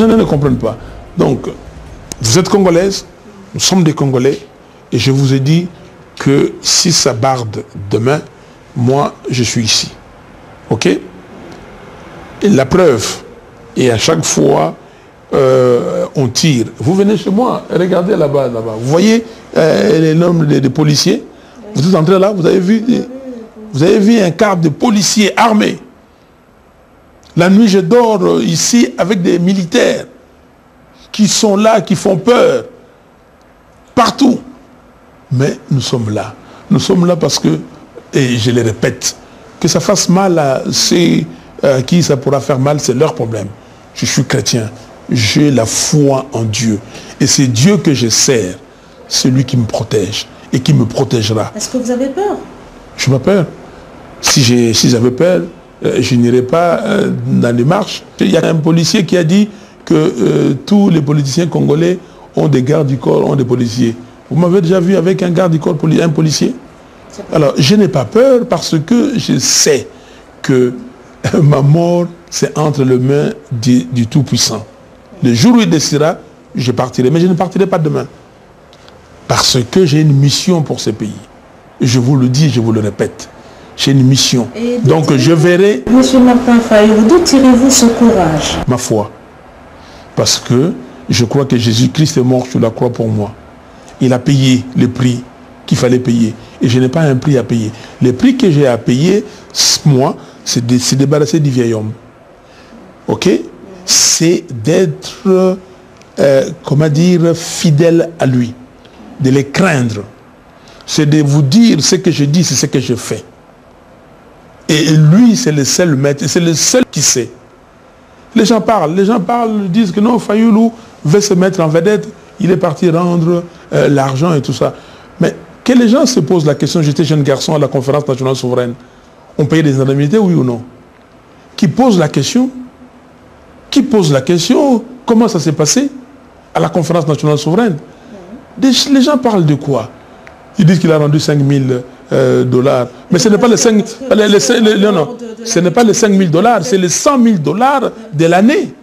gens ne comprennent pas. Donc, vous êtes congolaise, nous sommes des Congolais, et je vous ai dit que si ça barde demain, moi, je suis ici. OK? Et la preuve, et à chaque fois, on tire. Vous venez chez moi, regardez là-bas, là-bas. Vous voyez les noms des policiers? Vous êtes entrés là, vous avez vu un quart de policiers armés. La nuit, je dors ici avec des militaires qui sont là, qui font peur. Partout. Mais nous sommes là. Nous sommes là parce que, et je le répète, que ça fasse mal à ceux à qui ça pourra faire mal, c'est leur problème. Je suis chrétien. J'ai la foi en Dieu. Et c'est Dieu que je sers, celui qui me protège et qui me protégera. Est-ce que vous avez peur? Je n'ai pas peur. Si j'avais peur, je n'irais pas dans les marches. Il y a un policier qui a dit que tous les politiciens congolais ont des gardes du corps, ont des policiers. Vous m'avez déjà vu avec un garde du corps, un policier? Alors, je n'ai pas peur parce que je sais que ma mort, c'est entre les mains du Tout-Puissant. Le jour où il décidera, je partirai. Mais je ne partirai pas demain. Parce que j'ai une mission pour ce pays. Je vous le dis, je vous le répète. J'ai une mission. Donc je verrai... Monsieur Martin Fayulu, d'où tirez-vous ce courage? Ma foi. Parce que je crois que Jésus-Christ est mort sur la croix pour moi. Il a payé le prix qu'il fallait payer. Et je n'ai pas un prix à payer. Le prix que j'ai à payer, moi, c'est de se débarrasser du vieil homme. Ok? C'est d'être, comment dire, fidèle à lui. De les craindre. C'est de vous dire ce que je dis, c'est ce que je fais. Et lui, c'est le seul maître, c'est le seul qui sait. Les gens parlent, disent que non, Fayulu veut se mettre en vedette, il est parti rendre l'argent et tout ça. Mais que les gens se posent la question, j'étais jeune garçon à la conférence nationale souveraine, on payait des indemnités, oui ou non? Qui pose la question? Comment ça s'est passé à la conférence nationale souveraine? Les gens parlent de quoi? Ils disent qu'il a rendu 5 000 dollars. Mais ce n'est pas les 5 ce n'est pas les 5 000 dollars, c'est les 100 000 dollars de l'année.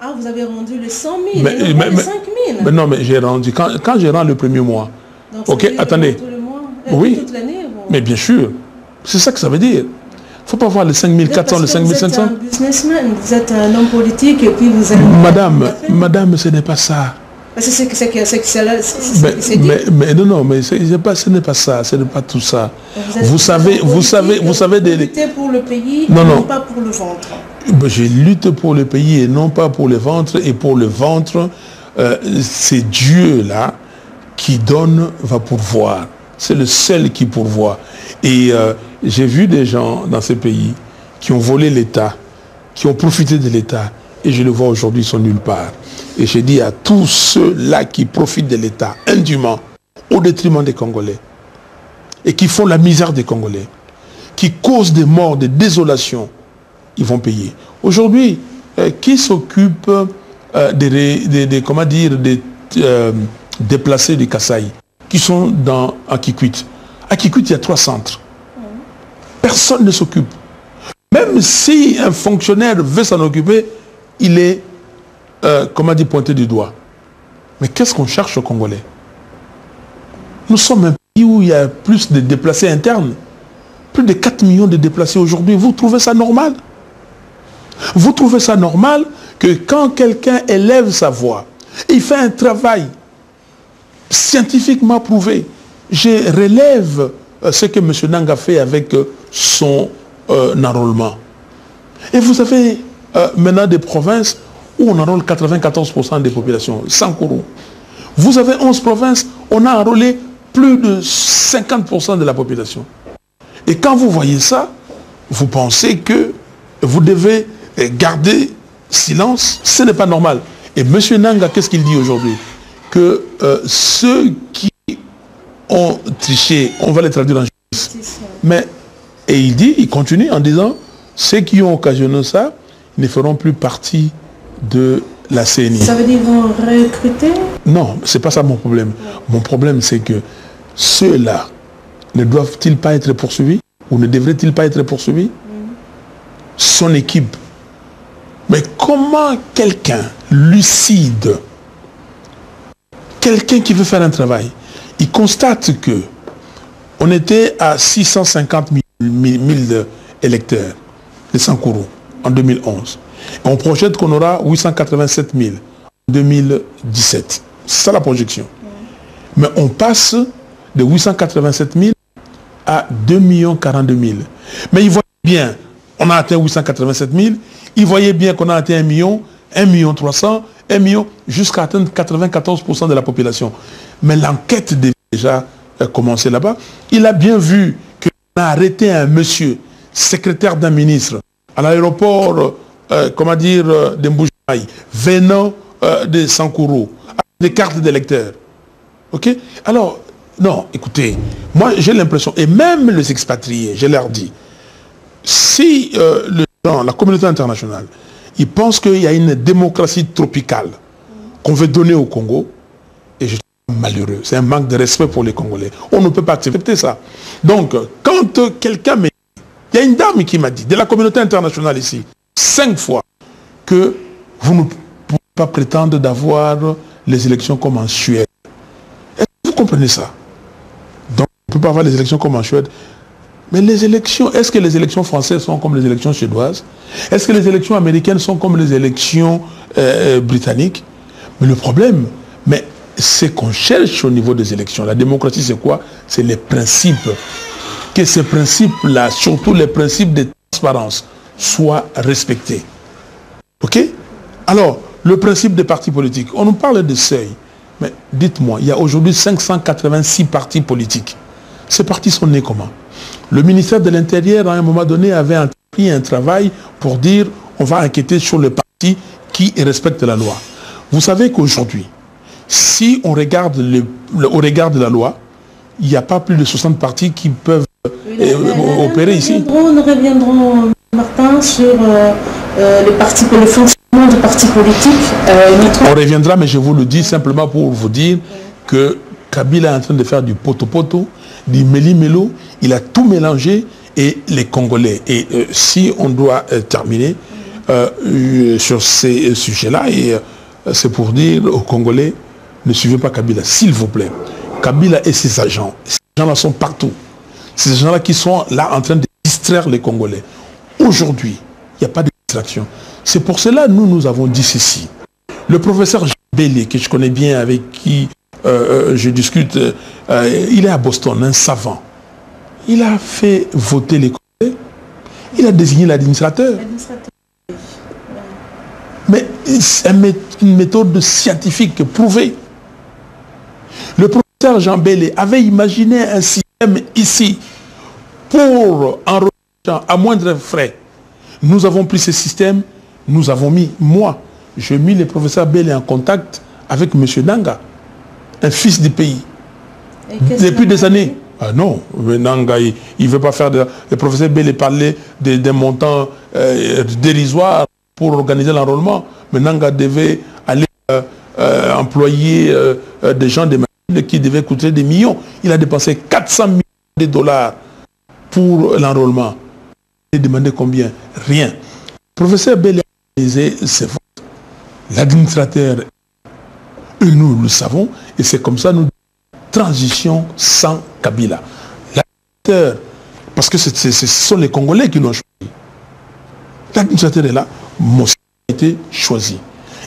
Ah, vous avez rendu les 100 000, mais les 5 000. Mais non, mais j'ai rendu, quand j'ai rendu le premier mois. Donc, ok, attendez. Tout le mois, oui, toute l'année, bon. Mais bien sûr, c'est ça que ça veut dire. Il ne faut pas voir les 5 400, les 5 500. Vous êtes un businessman, vous êtes un homme politique et puis vous êtes... Madame, ce n'est pas ça. C'est mais non, mais ce n'est pas ça, ce n'est pas tout ça. Vous savez des... lutter pour le pays, non pas pour le ventre. Je lutte pour le pays et non pas pour le ventre. Et pour le ventre, c'est Dieu là qui donne, va pourvoir. C'est le seul qui pourvoit. Et j'ai vu des gens dans ces pays qui ont volé l'État, qui ont profité de l'État. Et je le vois aujourd'hui, ils sont nulle part. Et je dis à tous ceux-là qui profitent de l'État indûment, au détriment des Congolais, et qui font la misère des Congolais, qui causent des morts, des désolations, ils vont payer. Aujourd'hui, qui s'occupe des déplacés du Kasaï, qui sont à Kikwit? À Kikwit, il y a 3 centres. Personne ne s'occupe. Même si un fonctionnaire veut s'en occuper, il est, pointé du doigt. Mais qu'est-ce qu'on cherche aux Congolais? Nous sommes un pays où il y a plus de déplacés internes. Plus de 4 millions de déplacés aujourd'hui. Vous trouvez ça normal? Vous trouvez ça normal que quand quelqu'un élève sa voix, il fait un travail scientifiquement prouvé. Je relève ce que M. Nanga fait avec son enrôlement. Et vous avez maintenant des provinces où on enrôle 94% des populations, sans courroux. Vous avez 11 provinces, on a enrôlé plus de 50% de la population. Et quand vous voyez ça, vous pensez que vous devez garder silence. Ce n'est pas normal. Et M. Nanga, qu'est-ce qu'il dit aujourd'hui? Que ceux qui ont triché, on va les traduire en justice. Mais, et il continue en disant, ceux qui ont occasionné ça ne feront plus partie de la CENI. Ça veut dire qu'ils vont recruter? Non, ce n'est pas ça mon problème. Mon problème, c'est que ceux-là ne doivent-ils pas être poursuivis? Ou ne devraient-ils pas être poursuivis? Son équipe. Mais comment quelqu'un, lucide. Quelqu'un qui veut faire un travail, il constate que on était à 650 000 électeurs, les Sankourou, en 2011. Et on projette qu'on aura 887 000 en 2017. C'est ça la projection. Mais on passe de 887 000 à 2 42 000. Mais ils voyaient bien, on a atteint 887 000, ils voyaient bien qu'on a atteint 1 million, 1 million 300, 1 million, jusqu'à atteindre 94% de la population. Mais l'enquête déjà commencé là-bas. Il a bien vu qu'on a arrêté un monsieur, secrétaire d'un ministre, à l'aéroport, comment dire, de Mboujaï, venant de Sankourou, avec des cartes d'électeurs. Ok? Alors, non, écoutez, moi j'ai l'impression, et même les expatriés, je leur dis, si la communauté internationale, ils pensent qu'il y a une démocratie tropicale qu'on veut donner au Congo, et je trouve malheureux, c'est un manque de respect pour les Congolais. On ne peut pas accepter ça. Donc, quand quelqu'un me dit, il y a une dame qui m'a dit, de la communauté internationale ici, 5 fois, que vous ne pouvez pas prétendre d'avoir les élections comme en Suède. Est-ce que vous comprenez ça? Donc, on ne peut pas avoir les élections comme en Suède. Mais les élections, est-ce que les élections françaises sont comme les élections suédoises? Est-ce que les élections américaines sont comme les élections britanniques? Mais le problème, c'est qu'on cherche au niveau des élections. La démocratie, c'est quoi? C'est les principes. Que ces principes-là, surtout les principes de transparence, soient respectés. Ok? Alors, le principe des partis politiques. On nous parle de seuil. Mais dites-moi, il y a aujourd'hui 586 partis politiques. Ces partis sont nés comment? Le ministère de l'Intérieur, à un moment donné, avait entrepris un travail pour dire on va enquêter sur les partis qui respectent la loi. Vous savez qu'aujourd'hui, si on regarde au regard de la loi, il n'y a pas plus de 60 partis qui peuvent opérer ici. Nous reviendrons, Martin, sur les partis, le fonctionnement des partis politiques. On reviendra, mais je vous le dis simplement pour vous dire que Kabila est en train de faire du poto-poto, du méli-mélo, il a tout mélangé, et les Congolais. Et si on doit terminer sur ces sujets-là, et c'est pour dire aux Congolais, ne suivez pas Kabila, s'il vous plaît. Kabila et ses agents, ces gens-là sont partout. Ces gens-là qui sont là en train de distraire les Congolais. Aujourd'hui, il n'y a pas de distraction. C'est pour cela que nous avons dit ceci. Le professeur Bélé, que je connais bien, avec qui je discute, il est à Boston, un savant. Il a fait voter les Congolais. Il a désigné l'administrateur. Mais c'est une méthode scientifique prouvée. Le professeur Jean Bélé avait imaginé un système ici pour enregistrer à moindre frais. Nous avons pris ce système, nous avons mis, j'ai mis le professeur Bélé en contact avec M. Nanga, un fils du pays. Depuis des années. Ah non, Nanga, il ne veut pas faire de... Le professeur Bélé parlait d'un montant dérisoire pour organiser l'enrôlement. Mais Nanga devait aller employer des gens des machines qui devaient coûter des millions. Il a dépensé 400 millions de dollars pour l'enrôlement. Il a demandé combien? Rien. Le professeur Bélé a réalisé ses votes. L'administrateur, nous le savons, et c'est comme ça nous transition sans Kabila. L'administrateur, parce que ce sont les Congolais qui l'ont choisi. L'administrateur est là, Mosengo a été choisi.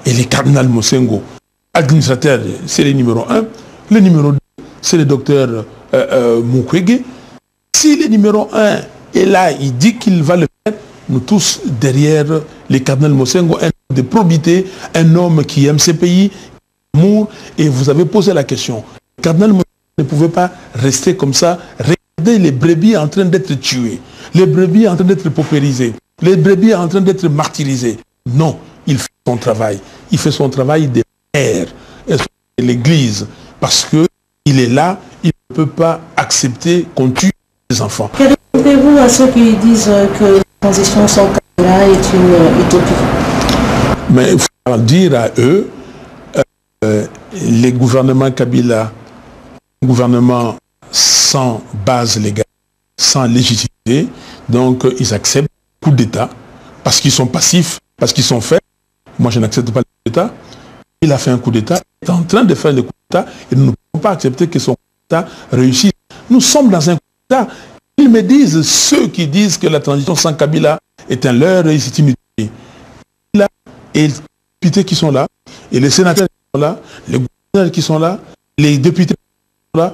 Et les cardinal Mosengo, administrateur, c'est le numéro 1. Le numéro 2, c'est le docteur Mukwege. Si le numéro 1 est là, il dit qu'il va le faire, nous tous derrière les cardinal Mosengo, un homme de probité, un homme qui aime ses pays, amour. Et vous avez posé la question. Le cardinal Mosengo ne pouvait pas rester comme ça, regarder les brebis en train d'être tuées, les brebis en train d'être paupérisées, les brebis en train d'être martyrisées. Non, il fait son travail. Il fait son travail de père de l'Église. Parce qu'il est là, il ne peut pas accepter qu'on tue les enfants. Que répondez-vous à ceux qui disent que la transition sans Kabila est une utopie? Mais il faut dire à eux, les gouvernements Kabila, gouvernement sans base légale, sans légitimité, donc ils acceptent coup d'État parce qu'ils sont passifs, parce qu'ils sont faibles. Moi, je n'accepte pas d'État. Il a fait un coup d'État, il est en train de faire le coup d'État et nous ne pouvons pas accepter que son coup d'État réussisse. Nous sommes dans un coup d'État. Ils me disent, ceux qui disent que la transition sans Kabila est un leurre et c'est inutile. Là, et les députés qui sont là, et les sénateurs qui sont là, les gouverneurs qui sont là, les députés qui sont là,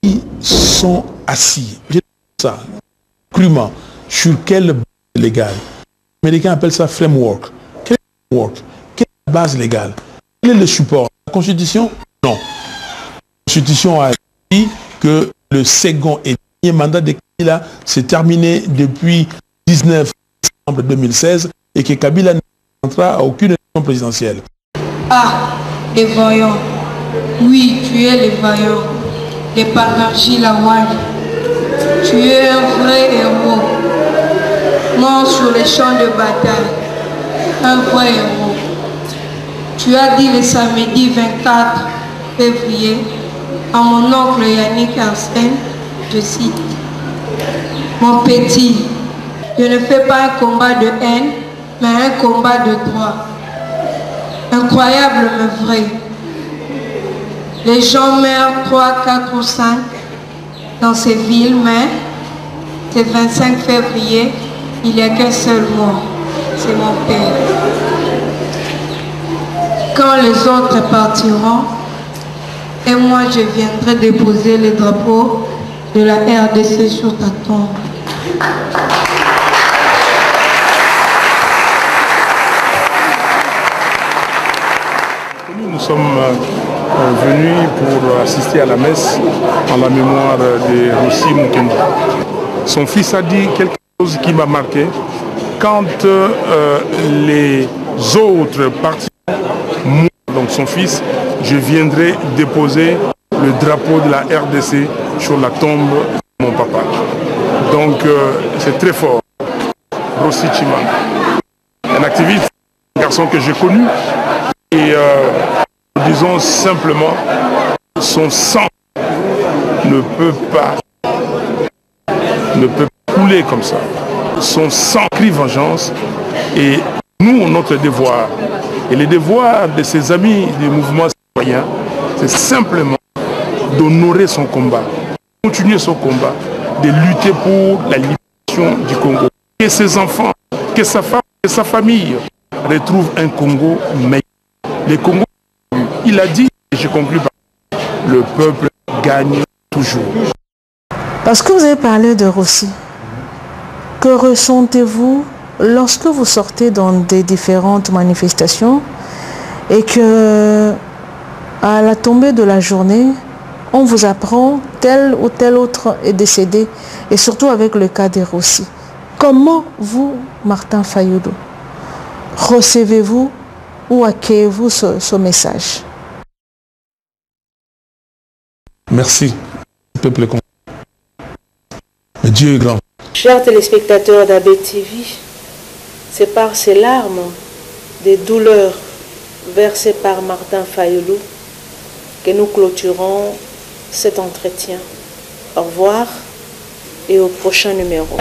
ils sont assis. Je dis ça, crûment, sur quelle base légale? Les Américains appellent ça framework. Quel framework? Quelle base légale? Quel est le support? La Constitution? Non. La Constitution a dit que le second et dernier mandat de Kabila s'est terminé depuis 19 décembre 2016 et que Kabila n'entrera à aucune élection présidentielle. Ah, les voyants. Oui, tu es les voyants. Les Banerjee Lawal. Tu es un vrai héros. Mort sur les champs de bataille. Un vrai héros. Tu as dit le samedi 24 février à mon oncle Yannick Arsène, je cite, mon petit, je ne fais pas un combat de haine, mais un combat de droit. Incroyable mais vrai. Les gens meurent 3, 4 ou 5 dans ces villes, mais ce 25 février, il n'y a qu'un seul mort, c'est mon père. Quand les autres partiront, et moi je viendrai déposer le drapeau de la RDC sur ta tombe. Nous sommes venus pour assister à la messe en la mémoire de Rossi Mukwege. Son fils a dit quelque chose qui m'a marqué. Quand les autres partiront, moi, donc son fils, je viendrai déposer le drapeau de la RDC sur la tombe de mon papa. Donc c'est très fort. Rossi Chimanga, un activiste, un garçon que j'ai connu. Et disons simplement, son sang ne peut pas couler comme ça. Son sang crie vengeance et nous, notre devoir, et le devoir de ses amis des mouvements citoyens, c'est simplement d'honorer son combat, continuer son combat, de lutter pour la libération du Congo. Que ses enfants, que sa femme, que sa famille retrouvent un Congo meilleur. Le Congo, il a dit, et je conclue par le peuple gagne toujours. Parce que vous avez parlé de Rossi, que ressentez-vous lorsque vous sortez dans des différentes manifestations et que à la tombée de la journée, on vous apprend tel ou tel autre est décédé, et surtout avec le cas de Rossi. Comment vous, Martin Fayulu, recevez-vous ou accueillez-vous ce message? Merci, peuple congolais. Dieu est grand. Chers téléspectateurs d'AB TV, c'est par ces larmes des douleurs versées par Martin Fayulu que nous clôturons cet entretien. Au revoir et au prochain numéro.